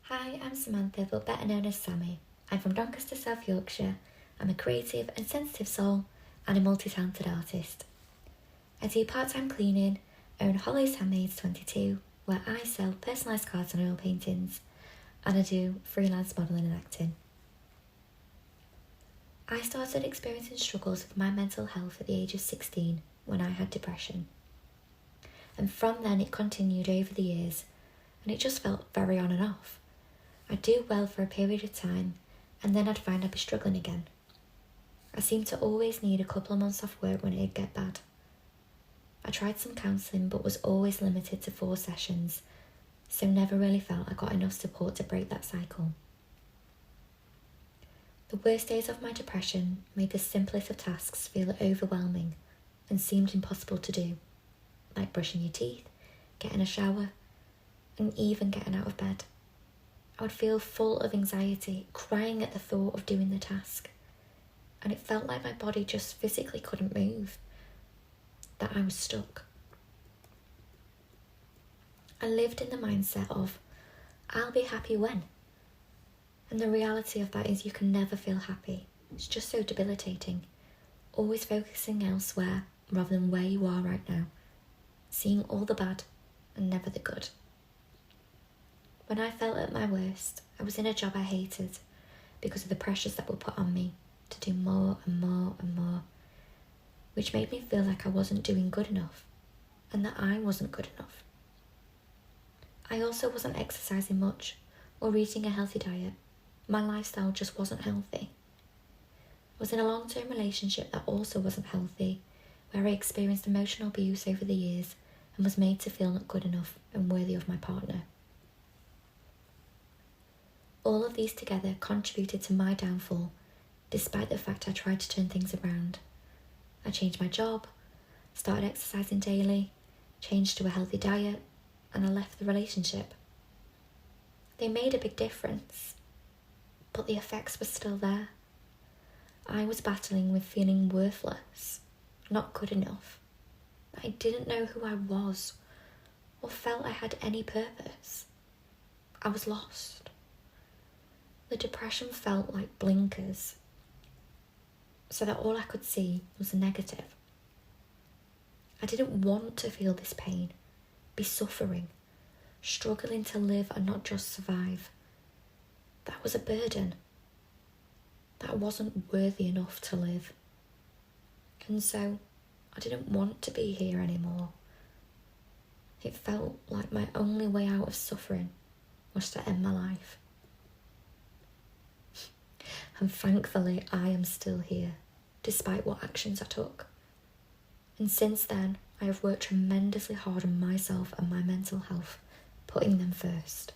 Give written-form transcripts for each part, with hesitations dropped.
Hi, I'm Samantha, but better known as Samii. I'm from Doncaster, South Yorkshire. I'm a creative and sensitive soul and a multi-talented artist. I do part-time cleaning, own Holly's Handmaids 22, where I sell personalised cards and oil paintings, and I do freelance modelling and acting. I started experiencing struggles with my mental health at the age of 16 when I had depression. And from then it continued over the years, and it just felt very on and off. I'd do well for a period of time, and then I'd find I'd be struggling again. I seemed to always need a couple of months off work when it'd get bad. I tried some counselling but was always limited to 4 sessions, so never really felt I got enough support to break that cycle. The worst days of my depression made the simplest of tasks feel overwhelming and seemed impossible to do, like brushing your teeth, getting a shower, and even getting out of bed. I would feel full of anxiety, crying at the thought of doing the task, and it felt like my body just physically couldn't move, that I was stuck. I lived in the mindset of, I'll be happy when, and the reality of that is you can never feel happy. It's just so debilitating, always focusing elsewhere rather than where you are right now, seeing all the bad and never the good. When I felt at my worst, I was in a job I hated because of the pressures that were put on me to do more and more and more, which made me feel like I wasn't doing good enough and that I wasn't good enough. I also wasn't exercising much or eating a healthy diet. My lifestyle just wasn't healthy. I was in a long-term relationship that also wasn't healthy, where I experienced emotional abuse over the years and was made to feel not good enough and worthy of my partner. All of these together contributed to my downfall, despite the fact I tried to turn things around. I changed my job, started exercising daily, changed to a healthy diet, and I left the relationship. They made a big difference, but the effects were still there. I was battling with feeling worthless, not good enough. I didn't know who I was or felt I had any purpose. I was lost. The depression felt like blinkers, so that all I could see was negative. I didn't want to feel this pain, be suffering, struggling to live and not just survive. That was a burden. That wasn't worthy enough to live. And so I didn't want to be here anymore. It felt like my only way out of suffering was to end my life. And thankfully, I am still here, despite what actions I took. And since then, I have worked tremendously hard on myself and my mental health, putting them first.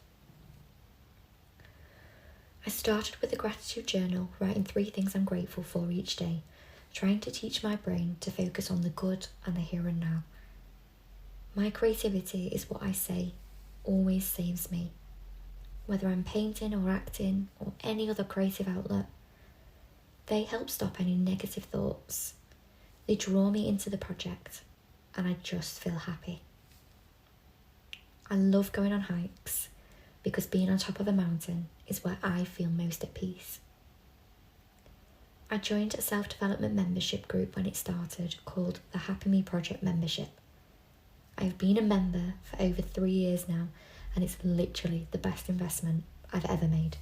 I started with a gratitude journal, writing 3 things I'm grateful for each day, trying to teach my brain to focus on the good and the here and now. My creativity is what I say always saves me. Whether I'm painting or acting or any other creative outlet, they help stop any negative thoughts. They draw me into the project and I just feel happy. I love going on hikes because being on top of a mountain is where I feel most at peace. I joined a self-development membership group when it started called the Happy Me Project membership. I've been a member for over 3 years now, and it's literally the best investment I've ever made.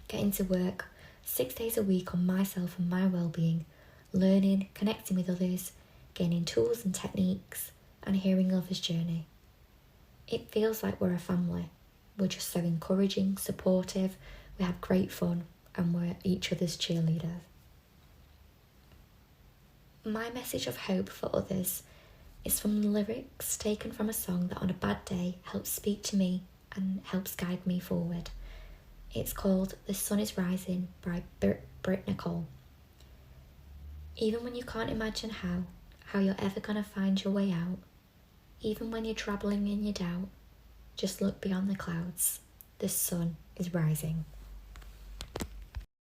Getting to work 6 days a week on myself and my wellbeing, learning, connecting with others, gaining tools and techniques, and hearing others' journey. It feels like we're a family. We're just so encouraging, supportive, we have great fun, and we're each other's cheerleaders. My message of hope for others is from the lyrics taken from a song that on a bad day helps speak to me and helps guide me forward. It's called The Sun Is Rising by Britt Nicole. Even when you can't imagine how you're ever going to find your way out, even when you're troubling in your doubt, just look beyond the clouds. The sun is rising.